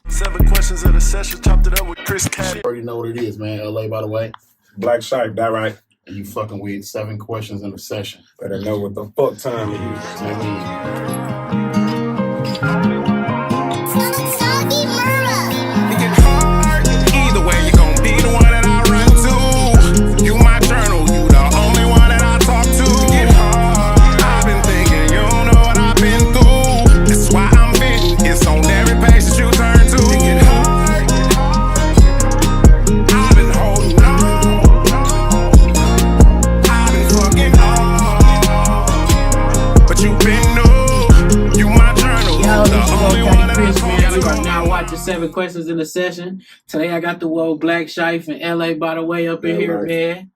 7 questions of the session, chopped it up with Chris Caddy. Already know what it is, man. LA, by the way. BLAKC, that right? And you fucking with 7 questions in a session. Better know what the fuck time it is. It get hard. Either way, you gon' be the one that I run to. You my journal, you the only one that I talk to. It get hard. I've been thinking, you don't know what I've been through. That's why I'm venting. It's on every page that you turn to. It get hard. I've been holding on. I've been fucking on. But you been new. You my journal. Yo, The only one that I Chris, man. talk We are to. now watching 7 questions in the session. Today I got the world Black Shife and LA by the way up in here, right. man.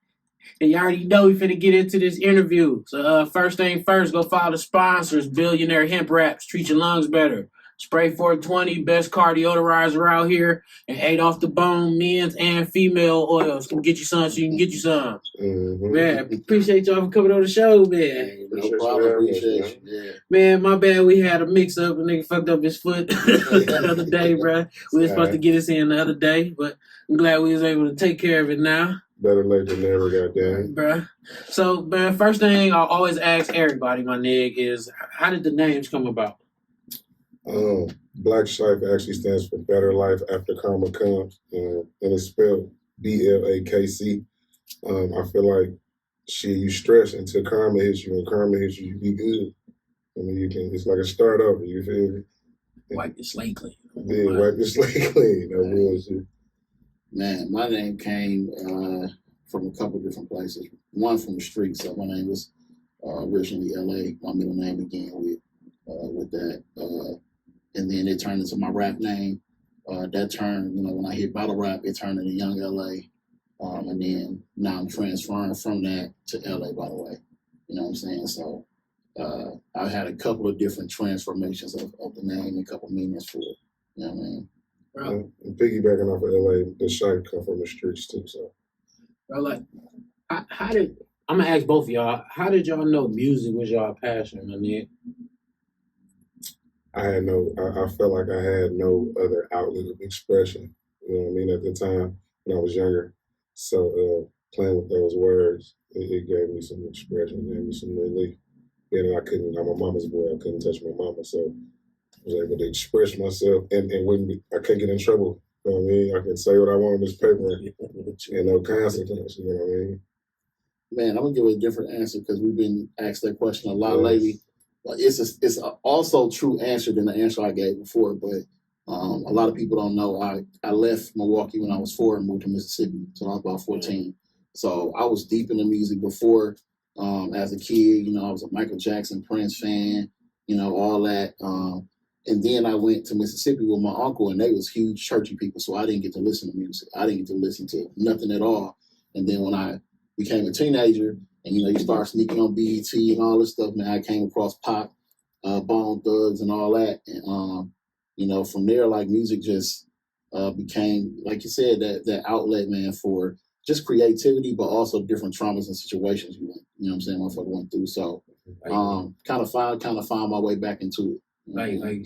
And you already know we finna get into this interview. So first thing first, go follow the sponsors. Billionaire Hemp Wraps, treat your lungs better. Spray 420, best car deodorizer out here. And 8 off the bone men's and female oils. Can get you some so you can get you some. Mm-hmm. Man, appreciate y'all for coming on the show, man. No problem. Appreciate you. Yeah. Man, my bad. We had a mix up. A nigga fucked up his foot the other day, bro. We was supposed to get this in the other day, but I'm glad we was able to take care of it now, Better late than never, goddamn. bro. So, man, first thing I always ask everybody, my nigga, is how did the names come about? BLAKC actually stands for Better Life After Karma Comes, and it's spelled BLAKC. I feel like you stress until karma hits you, and karma hits you, you be good. I mean, it's like a start over, you feel me? Wipe your slate clean. Yeah, wipe your slate clean. That bullshit. Man, my name came from a couple different places. One from the street, so my name was originally LA. My middle name began with that. And then it turned into my rap name. That turned, when I hit battle rap, it turned into Young LA. And then now I'm transferring from that to LA, by the way. You know what I'm saying? So I've had a couple of different transformations of the name and a couple meanings for it. You know what I mean? Bro, And piggybacking off of LA, the shite come from the streets too, so. bro, like, how did, I'm gonna ask both of y'all, how did y'all know music was y'all passion, my nigga? I felt like I had no other outlet of expression, you know what I mean, at the time when I was younger. So playing with those words, it gave me some expression, gave me some relief. I'm a mama's boy, I couldn't touch my mama, so I was able to express myself and I can't get in trouble. You know what I mean? I can say what I want on this paper and no consequences, you know what I mean? Man, I'm going to give a different answer because we've been asked that question a lot lately. It's also true answer than the answer I gave before, but a lot of people don't know. I left Milwaukee when I was 4 and moved to Mississippi until I was about 14. So I was deep into music before. As a kid, I was a Michael Jackson, Prince fan, all that. And then I went to Mississippi with my uncle, and they was huge churchy people, so I didn't get to listen to music. I didn't get to listen to nothing at all. And then when I became a teenager, and you start sneaking on BET and all this stuff, man, I came across Pop, Bone Thugs, and all that. And from there, like music just became, like you said, that outlet, man, for just creativity, but also different traumas and situations motherfucker went through. So kind of find my way back into it. Like I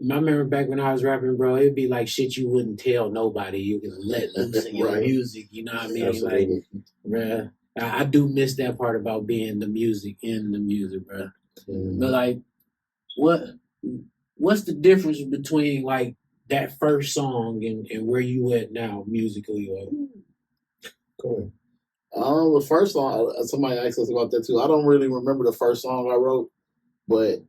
remember back when I was rapping, bro, it'd be like shit you wouldn't tell nobody. You can let loose in your music, you know what I mean? Absolutely. Like, bruh, I do miss that part about being in the music, bruh. Mm-hmm. But like, what's the difference between like that first song and where you at now musically? Like? Cool. The first song, somebody asked us about that too. I don't really remember the first song I wrote, but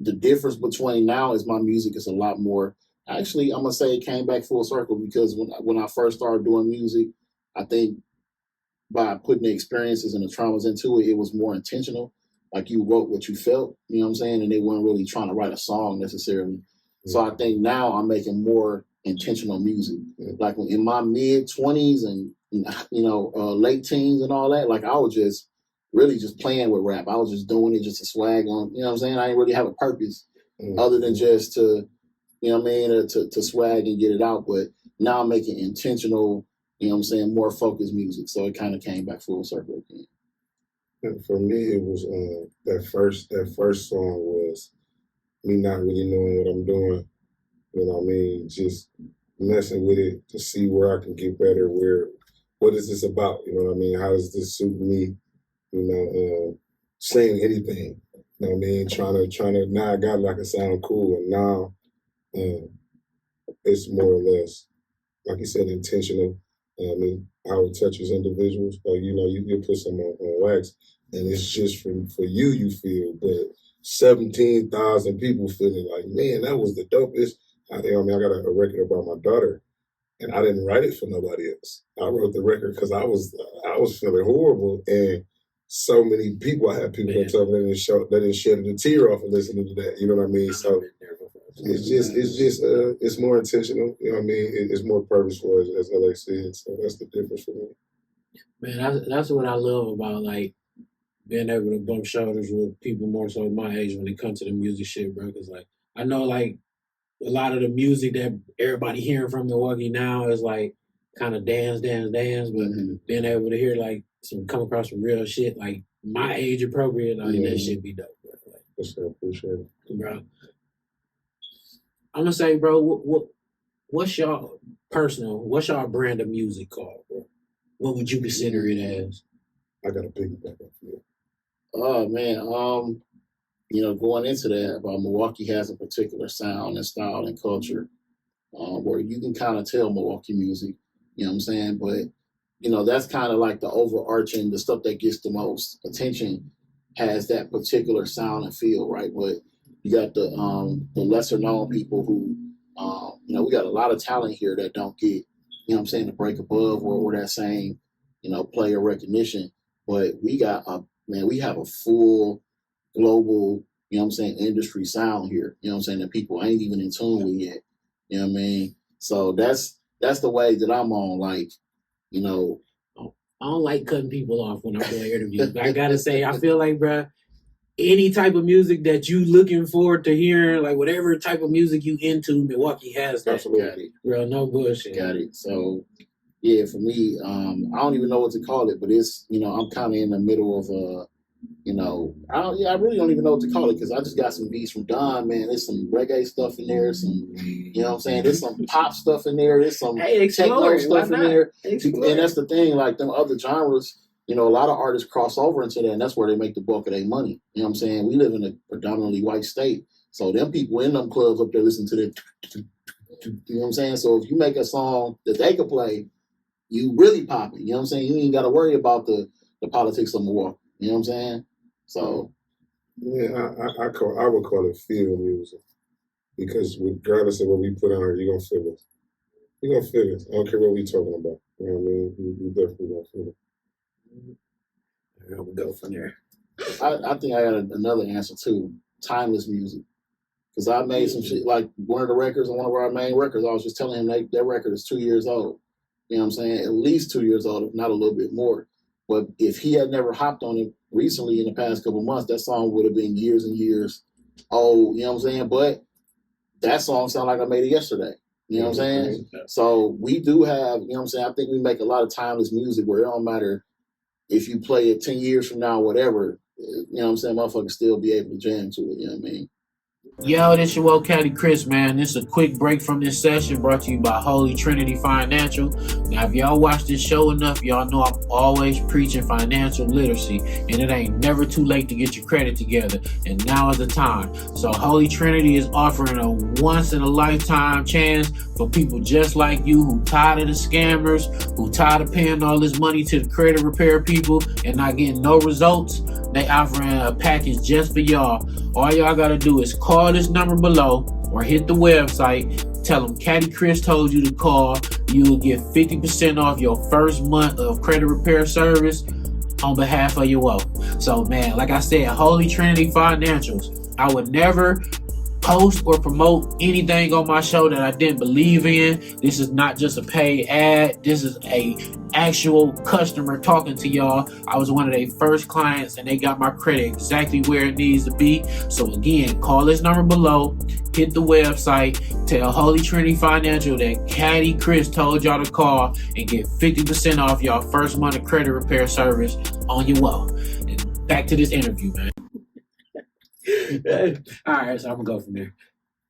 the difference between now is my music is a lot more. Actually, I'm gonna say it came back full circle because when I first started doing music, I think by putting the experiences and the traumas into it, it was more intentional. Like you wrote what you felt, you know what I'm saying, and they weren't really trying to write a song necessarily. Mm-hmm. So I think now I'm making more intentional music. Mm-hmm. Like in my mid 20s and late teens and all that, like I was just really just playing with rap. I was just doing it just to swag on, you know what I'm saying? I didn't really have a purpose other than just to, to swag and get it out. But now I'm making intentional, more focused music. So it kind of came back full circle again. And for me, it was that first song was me not really knowing what I'm doing You know what I mean? Just messing with it to see where I can get better. What is this about? You know what I mean? How does this suit me? You know, saying anything. You know what I mean? Trying to. Now I got it, I can sound cool, and now it's more or less, like you said, intentional. I mean, how it touches individuals. Like, you know, you put some on wax, and it's just for you, you feel, but 17,000 people feeling like, man, that was the dopest. I mean, I got a record about my daughter, and I didn't write it for nobody else. I wrote the record because I was feeling horrible, and so many people, I had people that told me they didn't shed a tear off of listening to that. You know what I mean? So it's more intentional. You know what I mean? It's more purposeful, as LA said. So that's the difference for me. Man, that's what I love about like being able to bump shoulders with people more so my age when it comes to the music shit, bro. Because like I know like a lot of the music that everybody hearing from Milwaukee now is like kind of dance, but being able to hear like come across some real shit like my age appropriate, like that shit be dope, bro. Like, I appreciate it, bro. I'm gonna say, bro, what's your brand of music called, bro? What would you consider it as? I got a piggyback off you. Oh man, you know, going into that, Milwaukee has a particular sound and style and culture where you can kind of tell Milwaukee music. You know what I'm saying? But you know, that's kind of like the overarching, the stuff that gets the most attention has that particular sound and feel, right? But you got the lesser known people who, you know, we got a lot of talent here that don't get, you know what I'm saying, to break above or that same, you know, player recognition. But we have a full global, you know what I'm saying, industry sound here, you know what I'm saying, that people ain't even in tune with yet. You know what I mean? So that's the way that I'm on, like, you know. I don't like cutting people off when I'm doing interviews. But I gotta say, I feel like, bro, any type of music that you looking forward to hearing, like whatever type of music you into, Milwaukee has that. Got it. Bro, no bullshit. Got it. So, yeah, for me, I don't even know what to call it, but it's, you know, I'm kind of in the middle of, you know, I really don't even know what to call it because I just got some beats from Don, man. There's some reggae stuff in there, some, you know what I'm saying? There's some pop stuff in there. There's some techno stuff in there. And that's the thing, like them other genres, you know, a lot of artists cross over into that, and that's where they make the bulk of their money. You know what I'm saying? We live in a predominantly white state. So them people in them clubs up there listen to the, you know what I'm saying? So if you make a song that they could play, you really pop it. You know what I'm saying? You ain't got to worry about the politics of Milwaukee. You know what I'm saying? So, yeah, I would call it feel music because regardless of what we put on here, you're gonna feel it. You're gonna feel it. I don't care what we talking about. You know what I mean? We definitely gonna feel it. There we go from there. I think I got another answer too. Timeless music. Because I made some shit like one of the records on one of our main records. I was just telling him that record is 2 years old. You know what I'm saying? At least 2 years old, if not a little bit more. But if he had never hopped on it recently in the past couple months, that song would have been years and years old. You know what I'm saying? But that song sounded like I made it yesterday. You know what I'm saying? So we do have, you know what I'm saying? I think we make a lot of timeless music where it don't matter if you play it 10 years from now, whatever, you know what I'm saying? Motherfuckers still be able to jam to it. You know what I mean? Yo, this your Woke County Chris, man. This is a quick break from this session brought to you by Holy Trinity Financial. Now, if y'all watch this show enough, y'all know I'm always preaching financial literacy, and it ain't never too late to get your credit together, and now is the time. So Holy Trinity is offering a once-in-a-lifetime chance for people just like you who tired of the scammers, who tired of paying all this money to the credit repair people and not getting no results. They offering a package just for y'all. All y'all gotta do is call this number below or hit the website. Tell them Caddy Chris told you to call. You will get 50% off your first month of credit repair service on behalf of your wealth. So, man, like I said, Holy Trinity Financials. I would never post or promote anything on my show that I didn't believe in. This is not just a paid ad. This is a actual customer talking to y'all. I was one of their first clients and they got my credit exactly where it needs to be. So again, call this number below, hit the website, tell Holy Trinity Financial that Caddy Chris told y'all to call and get 50% off y'all first month of credit repair service on your wealth. And back to this interview, man. All right, so I'm gonna go from there.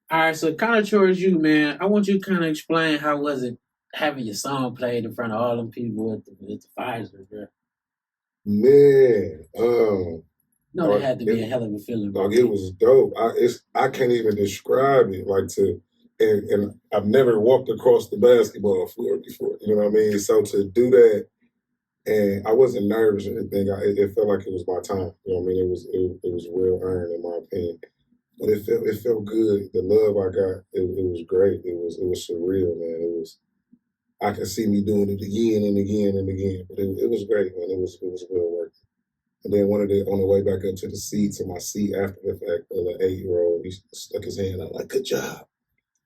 All right, so kind of towards you, man. I want you to kind of explain how was it having your song played in front of all them people at the Fiserv, bro. Man, No, that had to be a hell of a feeling. like it was dope. I can't even describe it. Like and I've never walked across the basketball floor before. You know what I mean? So to do that, and I wasn't nervous or anything. It felt like it was my time. You know what I mean? It was well earned in my opinion. But it felt good. The love I got, it was great. It was surreal, man. I could see me doing it again and again and again. But it was great, man. It was well worth it. And then on the way back up to the seat, to my seat after the fact, the 8-year-old, he stuck his hand out like, "Good job."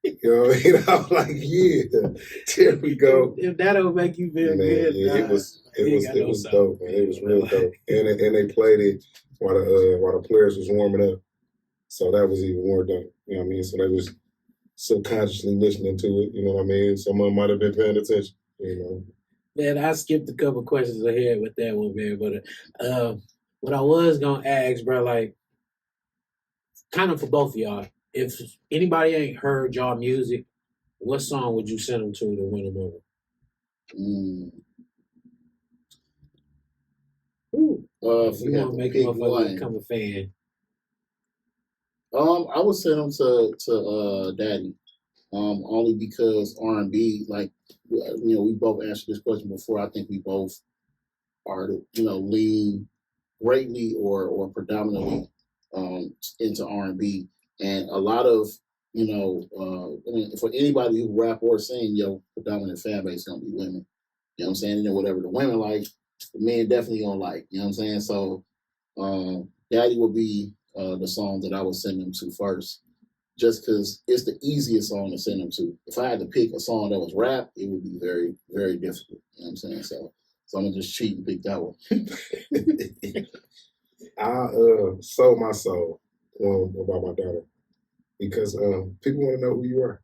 You know what I mean? I was like, "Yeah, there we go." If that'll make you feel good, yeah, it was dope, man. It was real dope. And they played it while the players was warming up. So that was even more dope. You know what I mean? So they was subconsciously listening to it, you know what I mean? Someone might have been paying attention, you know. Man, I skipped a couple questions ahead with that one, man. But what I was gonna ask, bro, like, kind of for both of y'all, if anybody ain't heard y'all music, what song would you send them to win them over? If You we want have to to make pick a one, become a fan? I would send them to Daddy, only because R&B, like, you know, we both answered this question before. I think we both are, you know, lean greatly or predominantly into R&B, and a lot of, you know, I mean, for anybody who rap or sing, your predominant fan base is gonna be women. You know what I'm saying? And then whatever the women like, the men definitely gonna like. You know what I'm saying? So, Daddy would be the song that I would send them to first, just because it's the easiest song to send them to. If I had to pick a song that was rap, it would be very, very difficult. You know what I'm saying? So I'm gonna just cheat and pick that one. I sold my soul about my daughter because people want to know who you are.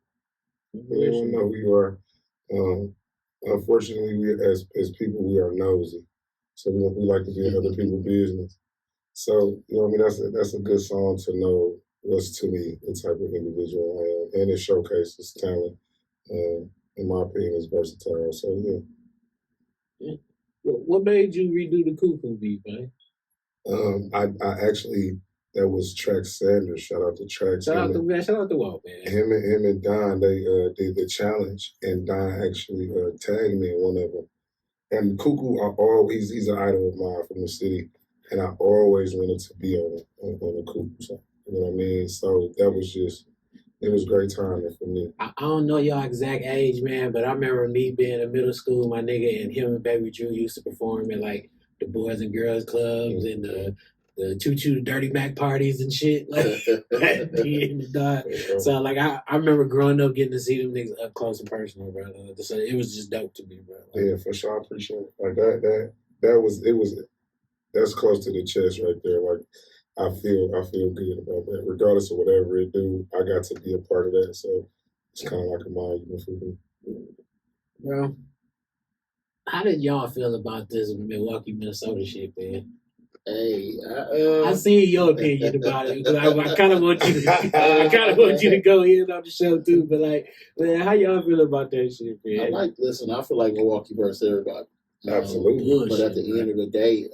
They want to know who you are. Unfortunately, we as people, we are nosy, so we like to be in other people's business. So you know, what I mean, that's a good song to know what's to me, the type of individual I am, and it showcases talent. In my opinion, is versatile. So yeah. What made you redo the Cuckoo beat, man? I actually, that was Track Sanders. Shout out to Track. Shout out to Walt, man. Him and Don, they did the challenge, and Don actually tagged me in one of them. And Cuckoo, he's an idol of mine from the city, and I always wanted to be on the Cuckoo song. You know what I mean? So that was it was great timing for me. I don't know y'all exact age, man, but I remember me being in middle school, my nigga, and him and Baby Drew used to perform at like the Boys and Girls Clubs and the Choo Dirty Mac parties and shit. Like, so like I remember growing up getting to see them niggas up close and personal, bro. So it was just dope to me, bro. Like, yeah, for sure, I appreciate it. Like that's close to the chest right there. Like I feel good about that. Regardless of whatever it do, I got to be a part of that. So it's kind of like a monument for me. Bro, how did y'all feel about this Milwaukee, Minnesota shit, man? Hey, I see your opinion about it. I kind of want you to go in on the show too. But like, man, how y'all feel about that shit, man? I feel like Milwaukee versus everybody. Absolutely. But at the end of the day,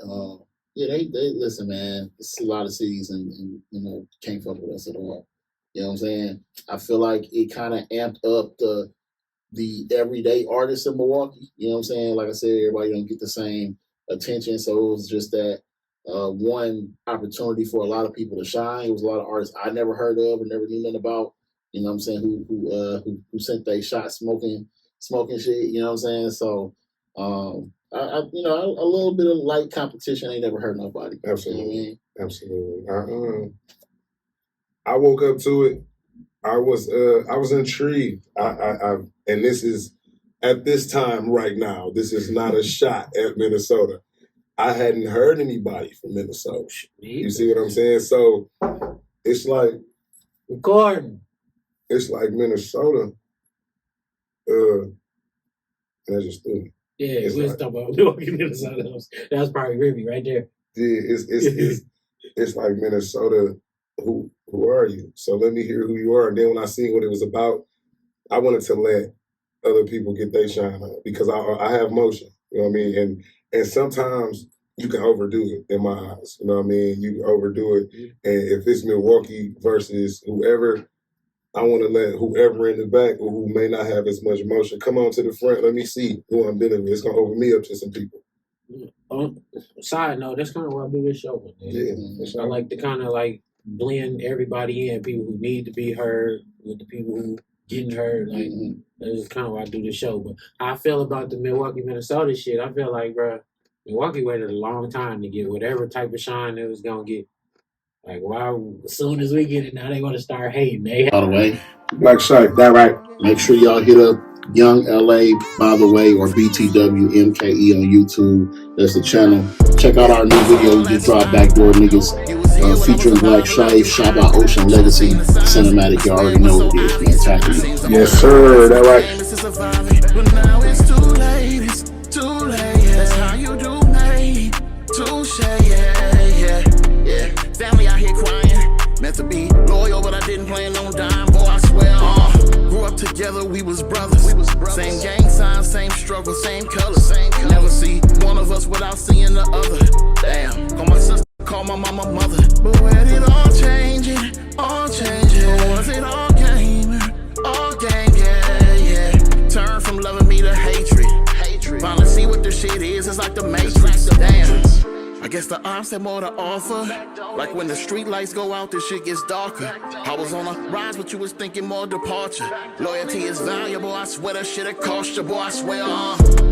yeah, they listen, man. It's a lot of cities and you know, can't fuck with us at all. You know what I'm saying? I feel like it kind of amped up the everyday artists in Milwaukee. You know what I'm saying? Like I said, everybody don't get the same attention, so it was just that one opportunity for a lot of people to shine. It was a lot of artists I never heard of and never knew nothing about. You know what I'm saying? Who sent they shot smoking shit. You know what I'm saying? So. You know, a little bit of light competition ain't never hurt nobody. Absolutely, you know what absolutely. I woke up to it. I was intrigued. And this is at this time right now. This is not a shot at Minnesota. I hadn't heard anybody from Minnesota. You see what I'm saying? So it's like Gordon. It's like Minnesota. And that's just threw me. Yeah, we was talking about Milwaukee, Minnesota. That was probably Ribby right there. Yeah, it's like Minnesota who are you? So let me hear who you are. And then when I seen what it was about, I wanted to let other people get their shine on because I have motion. You know what I mean? And sometimes you can overdo it in my eyes. You know what I mean? You can overdo it. And if it's Milwaukee versus whoever, I want to let whoever in the back or who may not have as much motion come on to the front. Let me see who I'm dealing with. It's gonna open me up to some people. Side note, that's kind of why I do this show. Man. Yeah, for sure. I like to kind of like blend everybody in, people who need to be heard with the people who getting heard. Like that's kind of why I do this show. But how I feel about the Milwaukee, Minnesota shit, I feel like, bro, Milwaukee waited a long time to get whatever type of shine it was gonna get. Like, wow, as soon as we get it, now they want to start hating. By the way, BLAKC, that right. make sure y'all hit up Young LA, by the way, or BTWMKE on YouTube. That's the channel. Check out our new video we just dropped, Backdoor Niggas, featuring BLAKC, shot by Ocean Legacy, cinematic. You already know what it is, man. Tap in. Yes, sir, that right. But now it's too late, it's too late. That's how you do me. Touche, yeah. Family out here crying. Meant to be loyal, but I didn't plan on dying. Boy, I swear, grew up together, we was brothers. Same gang signs, same struggle, same colors. Never see one of us without seeing the other. Damn, call my sister, call my mama mother. But where did all change it? All change it. Or was it all game? All game, yeah. Turn from loving me to hatred. Finally see what this shit is. It's like the Matrix. Damn. I guess the arms had more to offer. Like when the street lights go out, this shit gets darker. I was on a rise, but you was thinking more departure. Loyalty is valuable, I swear that shit'll cost you, boy, I swear,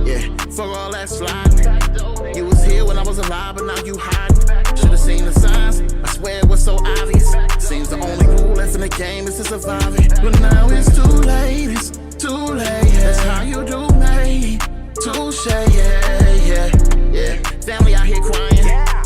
yeah, for all that sliding. You was here when I was alive, but now you hiding. Should've seen the signs, I swear it was so obvious. Seems the only rule left in the game is to survive it. But now it's too late, it's too late. That's how you do me. Touche, yeah. Family out here crying.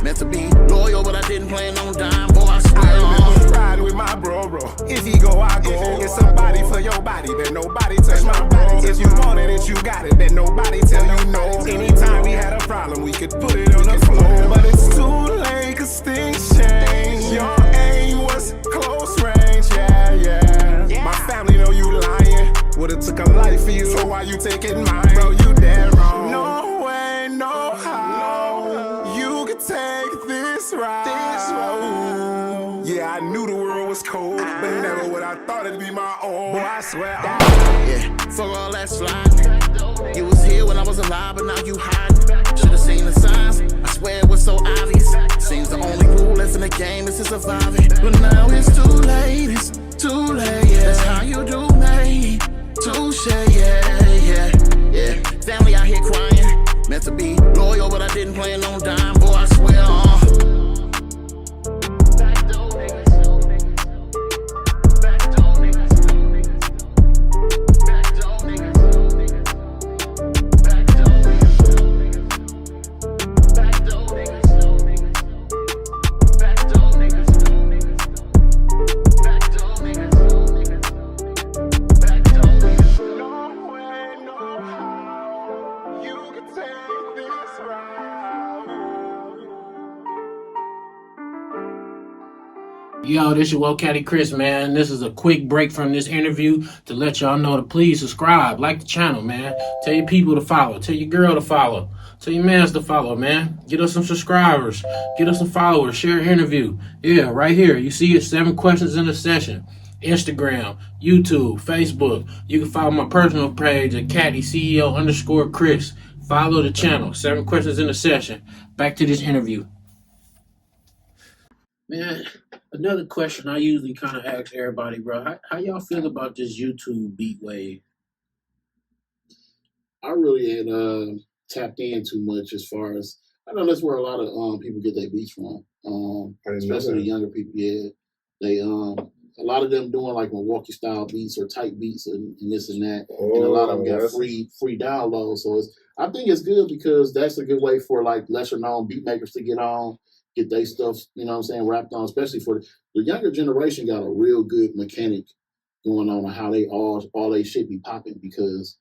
Meant to be loyal, but I didn't plan on dying. Boy, I swear. I remember riding with my bro. If he go, I go. Get somebody for your body, bet nobody touch my body. If you wanted it, you got it, bet nobody tell you no. Anytime we had a problem, we could put it on the floor. But it's too late, cause things change. Your aim was close range, yeah. My family know you lying. Would've took a life for you, so why you taking mine? Bro, you dead wrong. No way, no how. You could take this route. Yeah, I knew the world was cold, but never would I thought it'd be my own. Boy, I swear. Yeah, for all that sliding. You was here when I was alive, but now you hiding. Should've seen the signs, I swear it was so obvious. Seems the only rule left in the game is to survive it. But now it's too late, it's too late. Yeah. That's how you do me. Touche, yeah. Family out here crying. Meant to be loyal, but I didn't plan on dying. Boy, I swear, Yo, this your Caddy Chris, man. This is a quick break from this interview to let y'all know to please subscribe, like the channel, man. Tell your people to follow. Tell your girl to follow. Tell your mans to follow, man. Get us some subscribers. Get us some followers. Share an interview. Yeah, right here. You see it, 7 questions in a session. Instagram, YouTube, Facebook. You can follow my personal page at Caddy CEO_Chris. Follow the channel. 7 questions in a session. Back to this interview. Man, another question I usually kind of ask everybody, bro. How y'all feel about this YouTube beat wave? I really ain't tapped in too much as far as I know that's where a lot of people get their beats from. Especially the younger people. Yeah, they a lot of them doing like Milwaukee style beats or type beats and this and that, and a lot of them got free downloads. So I think it's good because that's a good way for like lesser known beat makers to get on. Get their stuff, you know what I'm saying, wrapped on, especially for the younger generation got a real good mechanic going on how they all they shit be popping because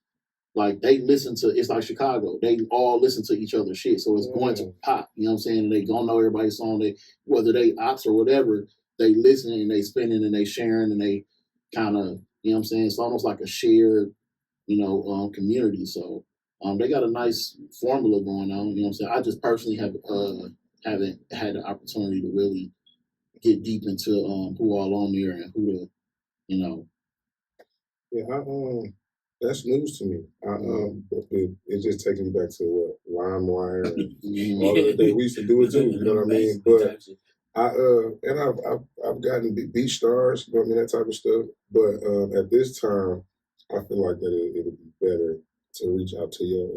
like they listen to, it's like Chicago, they all listen to each other's shit, so it's going to pop, you know what I'm saying, and they gonna know everybody's song, whether they ops or whatever, they listening and they spinning and they sharing and they kind of, you know what I'm saying? It's almost like a shared, community. So they got a nice formula going on. You know what I'm saying? I just personally haven't had the opportunity to really get deep into who all on there and who the, Yeah, that's news to me. It's just taking me back to what LimeWire and all of the things we used to do it too. You know what I mean? But I've gotten beat stars, you know what I mean, that type of stuff. But at this time, I feel like that it'd be better to reach out to your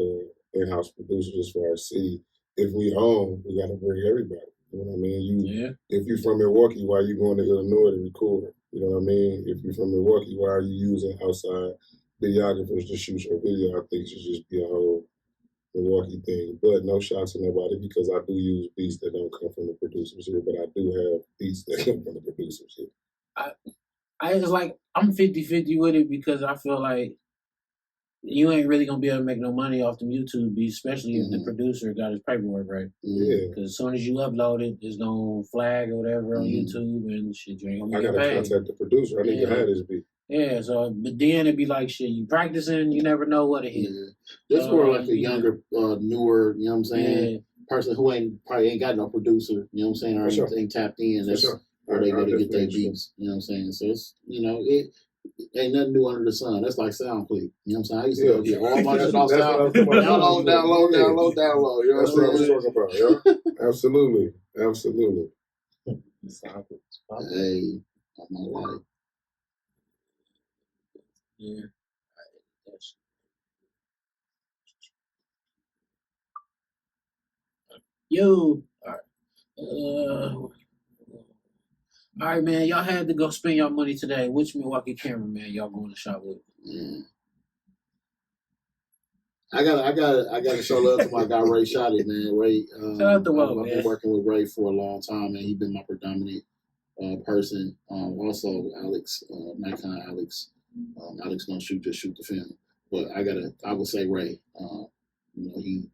in-house producers as far as city. If we own, we got to bring everybody. You know what I mean? If you're from Milwaukee, why are you going to Illinois to record? You know what I mean? If you're from Milwaukee, why are you using outside videographers to shoot your video? I think it should just be a whole Milwaukee thing. But no shot to nobody because I do use beats that don't come from the producers here, but I do have beats that come from the producers here. It's like I'm 50-50 with it because I feel like you ain't really gonna be able to make no money off them YouTube beats, especially if the producer got his paperwork right. Yeah. Because as soon as you upload it, it's gonna flag or whatever on YouTube and shit. You ain't gonna get paid. I gotta contact the producer. I need to have this beat. Yeah, so but then it'd be like shit. You practicing, you never know what it hit. Yeah. This more like a younger, newer, you know what I'm saying? Person who probably ain't got no producer, you know what I'm saying, or ain't tapped in. That's where they gotta get their beats. You know what I'm saying? So it's it ain't nothing new under the sun. That's like SoundClick. You know what I'm saying? I used to go get all my shit off SoundClick. Download. You know what I'm saying? That's what I'm talking about, yeah. Absolutely. Hey, I'm not like. Yeah. Yo, all right, man. Y'all had to go spend your money today. Which Milwaukee cameraman y'all going to shop with? I gotta show love to my guy Ray Shotty, man. Ray, shout out to Will, I've been working with Ray for a long time, and he's been my predominant person. Also, Alex, Nikon Alex. Alex don't shoot the film, but I would say Ray. He,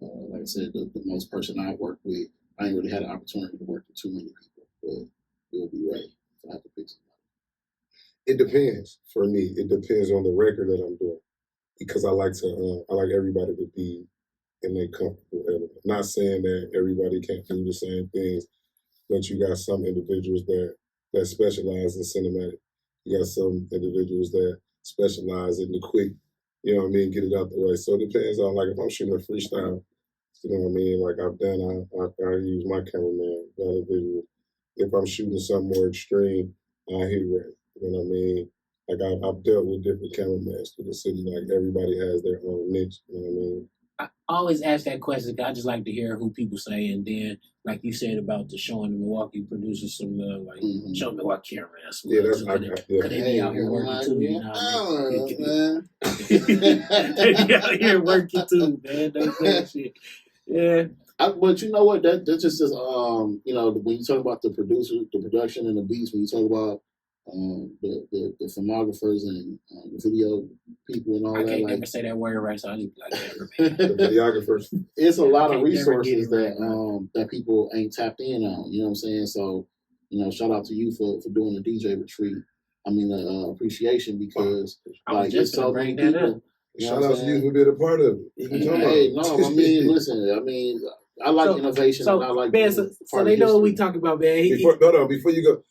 like I said, the most person I've worked with. I ain't really had an opportunity to work with too many people, but it will be Ray. So I have to pick somebody. It depends for me. It depends on the record that I'm doing, because I like everybody to be in their comfortable element. Not saying that everybody can't do the same things, but you got some individuals that specialize in cinematic. You got some individuals that specialize in the quick, you know what I mean, get it out the way. So it depends on, like, if I'm shooting a freestyle, you know what I mean, like I've done, I use my cameraman, the visual. If I'm shooting something more extreme, I hit Ray. You know what I mean? Like I've dealt with different cameramans through the city. Like everybody has their own niche. You know what I mean? I always ask that question because I just like to hear who people say, and then, like you said about the showing the Milwaukee producers some love, like show Milwaukee cameraman some love. Because they be out here working too, you know what I mean? They be out here working too, man. That shit. Yeah. But you know what? That just is when you talk about the producer, the production, and the beats. When you talk about the filmographers and the video people and all that. I can't never say that word right, so I just be like, the videographers. It's a lot of resources that people ain't tapped in on. You know what I'm saying? So, shout out to you for doing the DJ retreat. I mean, appreciation because it's so many people. Shout out to you for being a part of it. Hey, no, I mean, listen, I like innovation. And I like man, so they know what we talk about, man. Before you go.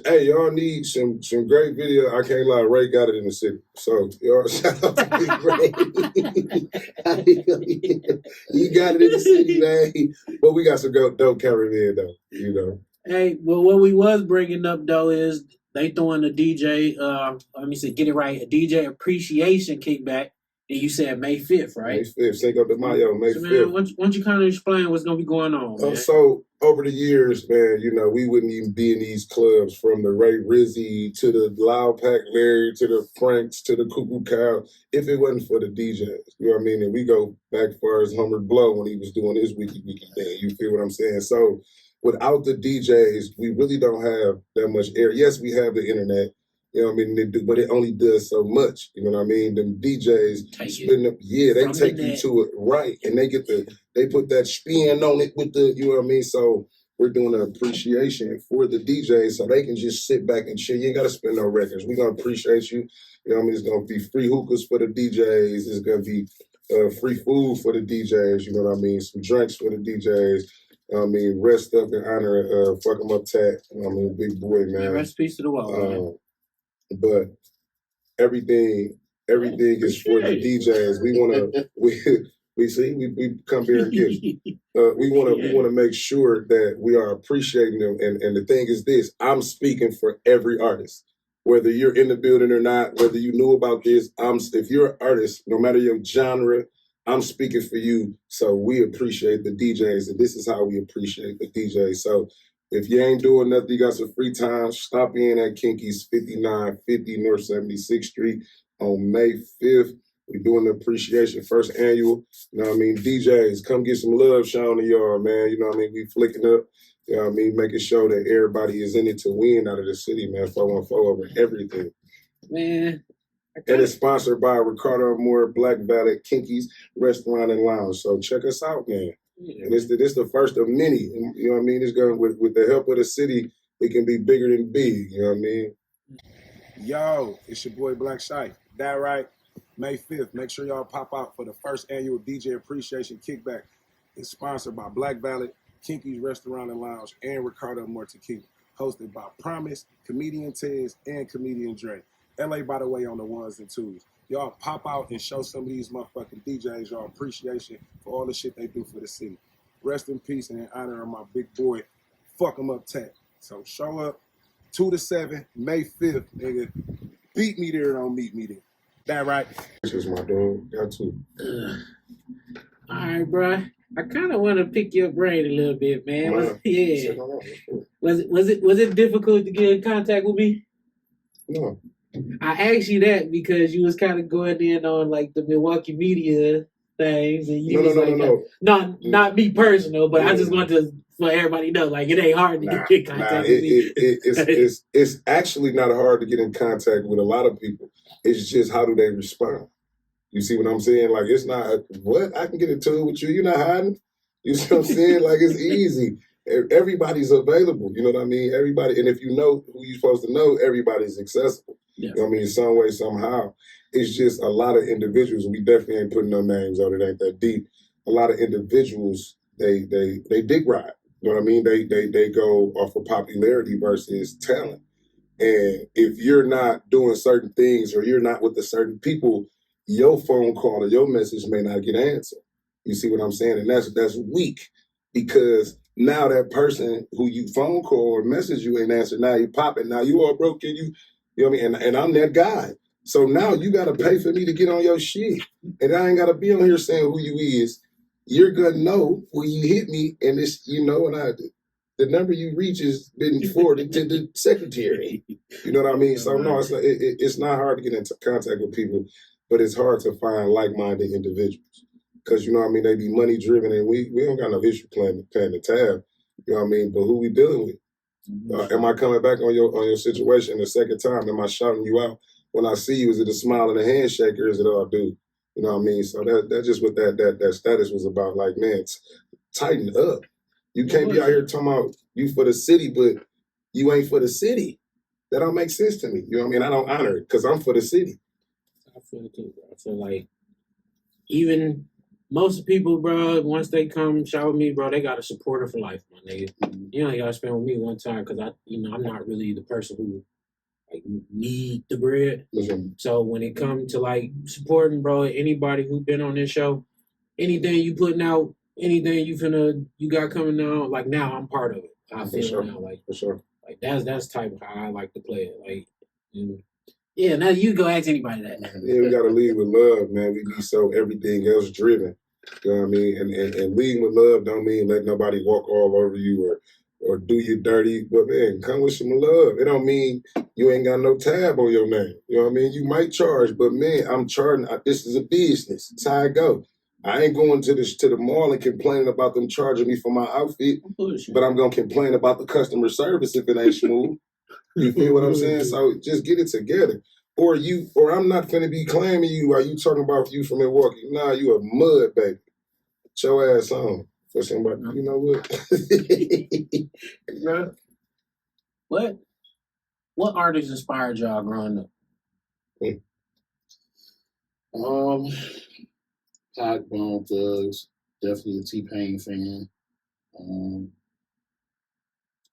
Hey, y'all need some great video. I can't lie, Ray got it in the city. So, y'all shout out to Big Ray. He got it in the city, man. But we got some dope cameramen, though, Hey, well, what we was bringing up, though, is they throwing a DJ, get it right, a DJ appreciation kickback. And you said May 5th, right? May 5th, Cinco de Mayo, May 5th. Man, why don't you kind of explain what's going to be going on, man? So, over the years, man, we wouldn't even be in these clubs, from the Ray Rizzy to the Loud Pack Larry to the Franks to the Cuckoo Cow, if it wasn't for the DJs. You know what I mean? And we go back as far as Homer Blow when he was doing his wiki thing. You feel what I'm saying? So, without the DJs, we really don't have that much air. Yes, we have the internet. You know what I mean? But it only does so much. You know what I mean? Them DJs spin up, they take you to it right, and they put that spin on it with the, you know what I mean? So we're doing an appreciation for the DJs so they can just sit back and chill. You ain't got to spend no records. We're going to appreciate you. You know what I mean? It's going to be free hookahs for the DJs. It's going to be free food for the DJs. You know what I mean? Some drinks for the DJs. You know what I mean? Rest up in honor Fuck 'em Up Tat. You know what I mean? Big boy, man. Yeah, rest peace to the wall. But everything is for the DJs. We want to, we come here and give. We want to make sure that we are appreciating them. And the thing is this, I'm speaking for every artist. Whether you're in the building or not, whether you knew about this, if you're an artist, no matter your genre, I'm speaking for you. So we appreciate the DJs, and this is how we appreciate the DJs. So if you ain't doing nothing, you got some free time, stop in at Kinky's 5950 North 76th Street on May 5th. We're doing the appreciation, first annual. You know what I mean? DJs, come get some love shown to y'all, man. You know what I mean? We flicking up. You know what I mean? Making sure that everybody is in it to win out of the city, man. 414 over everything. Man. And it's sponsored by Ricardo Moore, Black Valley, Kinky's Restaurant and Lounge. So check us out, man. Yeah. And this the first of many. And, you know what I mean? It's going with the help of the city, it can be bigger than big. You know what I mean? Yo, it's your boy BLAKC. That right? May 5th. Make sure y'all pop out for the first annual DJ Appreciation Kickback. It's sponsored by Black Valley, Kinky's Restaurant and Lounge, and Ricardo Moore Tequila. Hosted by Promise, Comedian Tez, and Comedian Dre. LA, by the way, on the ones and twos. Y'all pop out and show some of these motherfucking DJs y'all appreciation for all the shit they do for the city. Rest in peace and in honor of my big boy, Fuck 'em Up Tat. So show up 2 to 7, May 5th, nigga. Beat me there, don't meet me there. That right? This is my dog. Got to. All right, bro. I kind of want to pick your brain a little bit, man. Yeah. Was it difficult to get in contact with me? No. I asked you that because you was kind of going in on like the Milwaukee media things, and you no, not me personal, but I just want to for everybody to know, like it ain't hard to get in contact with me. It's actually not hard to get in contact with a lot of people. It's just how do they respond? You see what I'm saying? Like it's not what I can get into it with you. You're not hiding. You see what I'm saying? Like it's easy. Everybody's available. You know what I mean? Everybody, and if you know who you're supposed to know, everybody's accessible. Yeah. You know what I mean? Some way, somehow. It's just a lot of individuals. We definitely ain't putting no names on it. Ain't that deep. A lot of individuals, they dick ride. You know what I mean? They go off of popularity versus talent. And if you're not doing certain things or you're not with the certain people, your phone call or your message may not get answered. You see what I'm saying? And that's weak because now that person who you phone call or message you ain't answered. Now you popping. Now you all broke. You know what I mean? And I'm that guy. So now you got to pay for me to get on your shit. And I ain't got to be on here saying who you is. You're going to know when you hit me. And it's, you know, and the number you reach has been forwarded to the secretary. You know what I mean? So no, it's not hard to get into contact with people, but it's hard to find like-minded individuals. Because, you know what I mean, they be money-driven, and we don't got no issue paying the tab. You know what I mean? But who we dealing with? Am I coming back on your situation the second time? Am I shouting you out? When I see you, is it a smile and a handshake, or is it all dude? You know what I mean? So that's just what that status was about. Like, man, tighten up. You can't be out here talking about you for the city, but you ain't for the city. That don't make sense to me. You know what I mean? I don't honor it because I'm for the city. I feel it too, bro. I feel like even most people, bro, once they come shout with me, bro, they got a supporter for life, my nigga. You only got to spend with me one time because I'm not really the person who like need the bread. Mm-hmm. So when it comes to like supporting, bro, anybody who been on this show, anything you putting out, anything you got coming out, like now I'm part of it. I feel now, like for sure. Like that's type of how I like to play it. Like, yeah, now you go ask anybody that. Yeah, we gotta lead with love, man. We be so everything else driven. You know what I mean? And leading with love don't mean let nobody walk all over you or do you dirty. But man, come with some love. It don't mean you ain't got no tab on your name. You know what I mean? You might charge, but man, I'm charging. This is a business. That's how I go. I ain't going to the mall and complaining about them charging me for my outfit, but I'm gonna complain about the customer service if it ain't smooth. You feel what I'm saying? So just get it together. Or I'm not gonna be claiming you while you talking about you from Milwaukee. Nah, you a mud baby. Get your ass on. for somebody. You know what? Yeah. What artists inspired y'all growing up? Pac, Bone Thugs, definitely a T-Pain fan.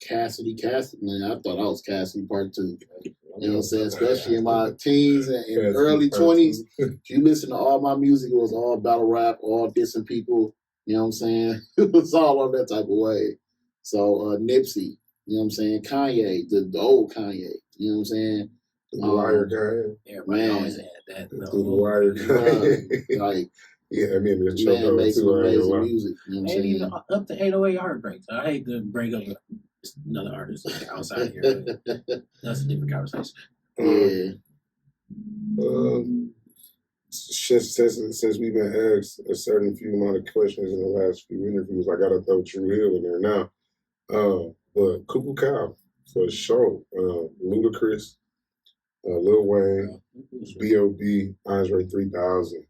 Cassidy, man, I thought I was Cassidy part 2. You know what I'm saying? Especially in my teens and early 20s. If you listen to all my music, it was all battle rap, all dissing people. You know what I'm saying? It was all on that type of way. So Nipsey, you know what I'm saying? Kanye, the old Kanye. You know what I'm saying? The Wire guy. Everybody always had that. The Wire guy. Like, yeah, I mean, the man made some amazing too. music. You know what I'm Maybe saying? up to 808 Heartbreaks. I hate to break up another artist outside here. But that's a different conversation. Yeah. Since we've been asked a certain few amount of questions in the last few interviews, I gotta throw True Hill in there now. But Cuckoo Cow for sure. Ludacris, Lil Wayne, B.O.B., Andre 3000,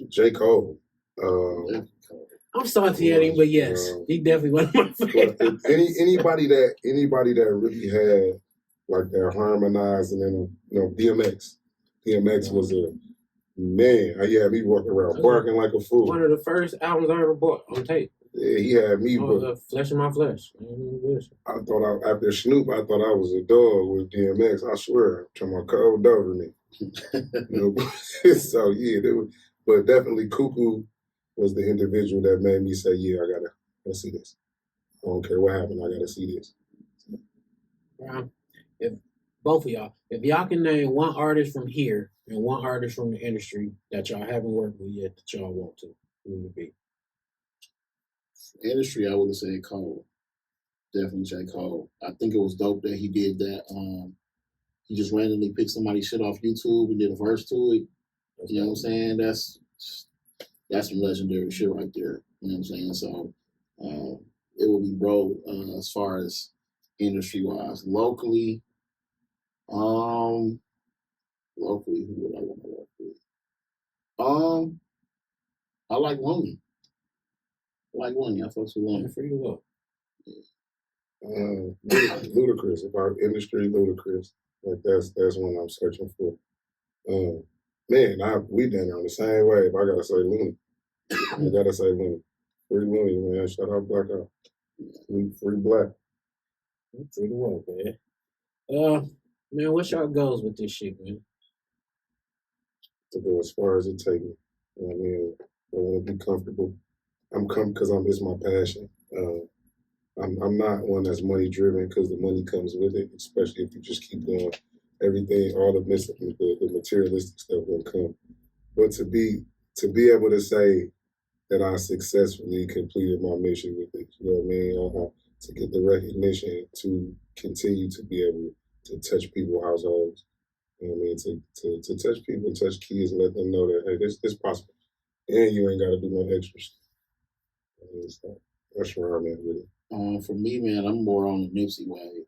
J. Cole. I'm salty at him, but yes, he definitely one of my favorites. Anybody that really had like that harmonized, and then DMX. DMX was a man. He had me walking around barking like a fool. One of the first albums I ever bought on tape. Yeah, he had me. Flesh in My Flesh. I thought after Snoop, I thought I was a dog with DMX. I swear, I'm talking about cold over me. So yeah, but definitely Cuckoo was the individual that made me say, yeah, I gotta see this. I don't care what happened, I gotta see this. If both of y'all, if y'all can name one artist from here and one artist from the industry that y'all haven't worked with yet that y'all want to, who would it be? Industry, I would have said Cole. Definitely J. Cole. I think it was dope that he did that. He just randomly picked somebody's shit off YouTube and did a verse to it. You know what I'm saying? That's some legendary shit right there. You know what I'm saying? So it will be bro as far as industry wise. Locally, who would I want to work with? I like Looney. I fucks with Looney. Free to go. Ludacris. If our industry, Ludacris. Like that's one I'm searching for. Man, we done on the same way. If I gotta say Looney, I gotta say Looney. Free Looney, man. Shout out Black Out. Free Black. Free to work, man. Man, what's y'all goals with this shit, man? To go as far as it takes me. You know what I mean? I want to be comfortable. I'm because it's my passion. I'm not one that's money driven because the money comes with it, especially if you just keep doing everything, all the materialistic stuff will come. But to be able to say that I successfully completed my mission with it, you know what I mean? To get the recognition to continue to be able to touch people's households. You know what I mean? To touch people, touch kids, and let them know that, hey, this possible. And you ain't got to do no extra stuff. That's where I'm at with it. For me, man, I'm more on the Nipsey way.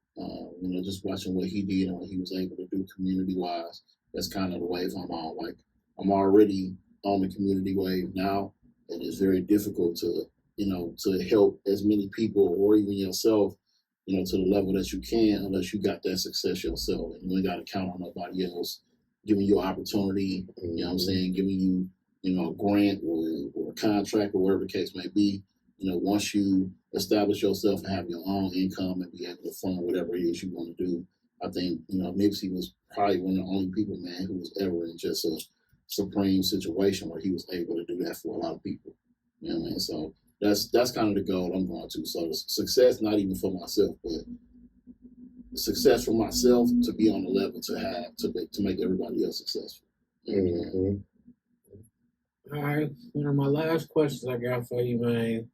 Just watching what he did and what he was able to do community-wise. That's kind of the wave I'm on. Like, I'm already on the community wave now, and it's very difficult to help as many people or even yourself, to the level that you can, unless you got that success yourself. And you ain't got to count on nobody else giving you opportunity, you know what I'm saying, giving you, a grant or a contract or whatever the case may be. Once you establish yourself and have your own income and be able to fund whatever it is you want to do, I think, Nipsey was probably one of the only people, man, who was ever in just a supreme situation where he was able to do that for a lot of people. You know what I mean? So that's kind of the goal I'm going to. So the success, not even for myself, but success for myself to be on the level to make everybody else successful. Mm-hmm. All right, one of my last questions I got for you, man.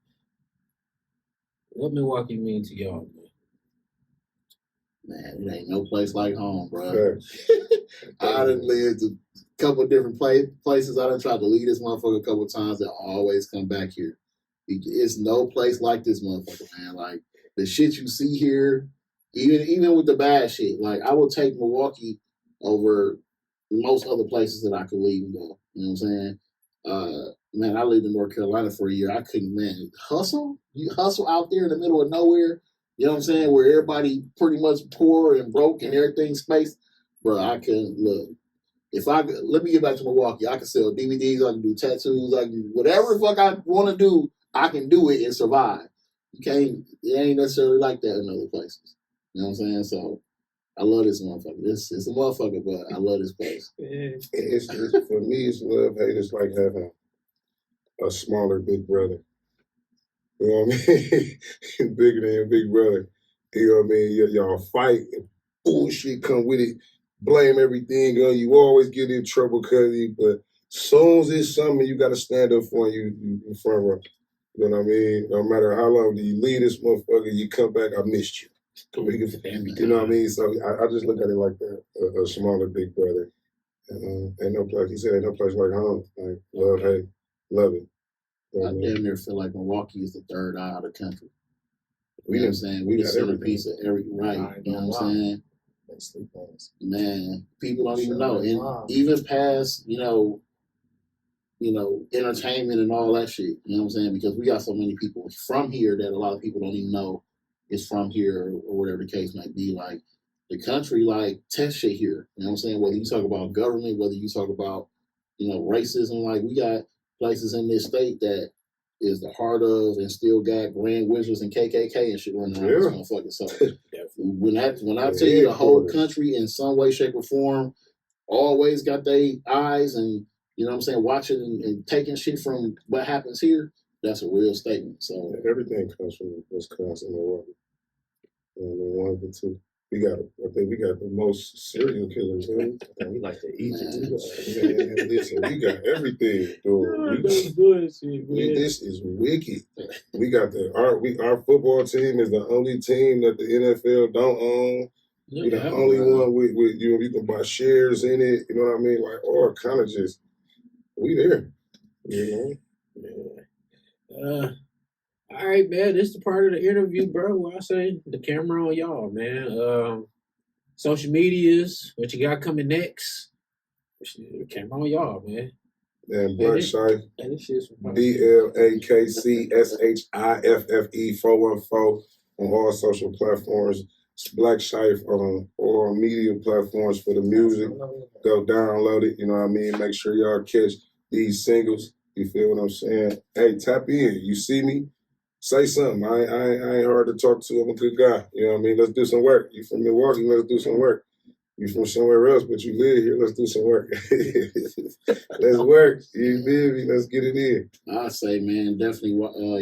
What Milwaukee mean to y'all, man? Man, it ain't no place like home, bro. Sure. I done lived a couple of different places. I done tried to leave this motherfucker a couple of times and always come back here. It's no place like this motherfucker, man. Like, the shit you see here, even with the bad shit, like, I would take Milwaukee over most other places that I could leave and go. You know what I'm saying? man, I lived in North Carolina for a year. I couldn't, man, hustle? You hustle out there in the middle of nowhere, you know what I'm saying, where everybody pretty much poor and broke and everything's spaced. Bro, I couldn't, look. Let me get back to Milwaukee. I can sell DVDs, I can do tattoos, I can do whatever the fuck I want to do, I can do it and survive. It ain't necessarily like that in other places. You know what I'm saying? So I love this motherfucker. It's a motherfucker, but I love this place. It's for me, it's love, hate. It's like having a smaller big brother. You know what I mean? Bigger than your big brother. You know what I mean? Y'all fight and bullshit come with it. Blame everything on you. Always get in trouble because but soon as it's something you got to stand up for, you in front row. You know what I mean? No matter how long do you leave this motherfucker, you come back, I missed you. You know what I mean? So I just look at it like that, a smaller big brother. Ain't no place, he said, ain't no place like home. Like, love, hate, love it. I damn near feel like Milwaukee is the third eye of the country. You know what I'm saying? We the centerpiece of every right. You know what I'm saying? Man, people don't even know. And even past, you know, entertainment and all that shit. You know what I'm saying? Because we got so many people from here that a lot of people don't even know is from here or whatever the case might be. Like the country, like test shit here. You know what I'm saying? Whether you talk about government, whether you talk about, racism, like we got places in this state that is the heart of and still got Grand Wizards and KKK and shit running around this motherfucker. So when I tell you the whole country in some way, shape, or form always got their eyes and, you know what I'm saying, watching and taking shit from what happens here, that's a real statement. So everything comes from Wisconsin, Milwaukee. And one of the two. I think we got the most serial killers. And we like to eat it. Listen, we got everything, dude. This is wicked. We got our football team is the only team that the NFL don't own. We're the only one with you can buy shares in it. You know what I mean? Like, all kind of just we there. You know? All right, man. This is the part of the interview, bro, where I say the camera on y'all, man. Social medias, what you got coming next? The camera on y'all, man. And BLAKC, BLAKC SHIFFE 414 on all social platforms. It's BLAKC on all media platforms for the music. Go download it. You know what I mean? Make sure y'all catch these singles. You feel what I'm saying? Hey, tap in. You see me? Say something. I ain't hard to talk to. I'm a good guy. You know what I mean? Let's do some work. You from Milwaukee? Let's do some work. You from somewhere else, but you live here. Let's do some work. Let's work. You feel me? Let's get it in. I say, man, definitely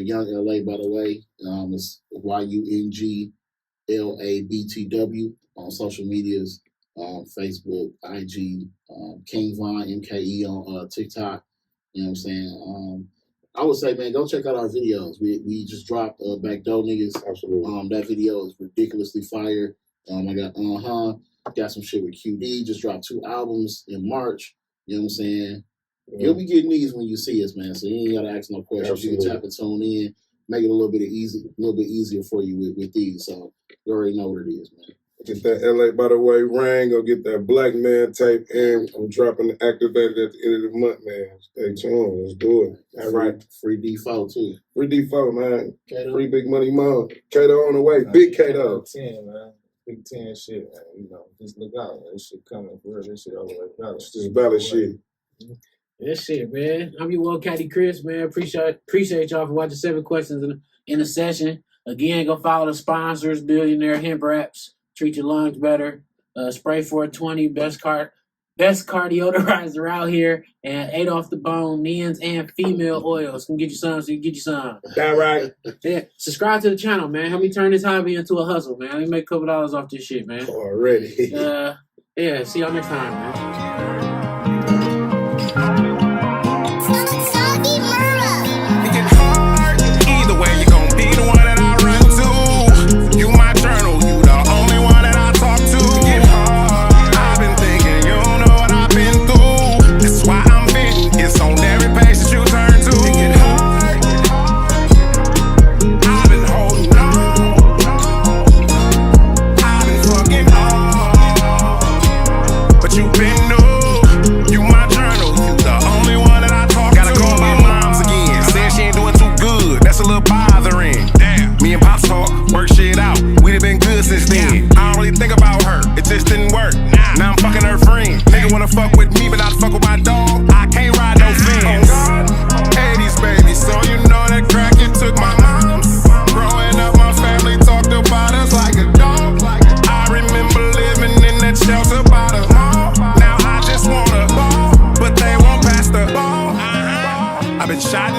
Young LA, by the way. It's YUNGLABTW on social medias, Facebook, IG, King Von, MKE on TikTok. You know what I'm saying? I would say, man, go check out our videos. We just dropped Back Door Niggas. Absolutely. That video is ridiculously fire. I got some shit with QD. Just dropped 2 albums in March. You know what I'm saying? Yeah. You'll be getting these when you see us, man. So you ain't gotta ask no questions. Absolutely. You can tap and tune in, make it a little bit easier for you with these. So you already know what it is, man. Get that LA by the way ring, go get that Black Man tape, and I'm dropping the activated at the end of the month, man. Stay tuned, let's do it. All right. Free D4 too. Free D4, man. Kato. Free Big Money Mo. Kato on the way, big Kato. 10, man. Big 10 shit, man. Just look out. This shit coming for real. This shit all the way valid. This valid shit. That shit, man. I'm your one Caddy Chris, man. Appreciate y'all for watching 7 questions in the session. Again, go follow the sponsors, Billionaire Hemp Wraps. Treat your lungs better. Spray 420, best cardiodorizer out here, and 8 off the bone men's and female oils. Can get you some, so you can get you some. That right. Yeah. Subscribe to the channel, man. Help me turn this hobby into a hustle, man. Let me make a couple dollars off this shit, man. Already. Yeah. See y'all next time, man. You've been new. Shot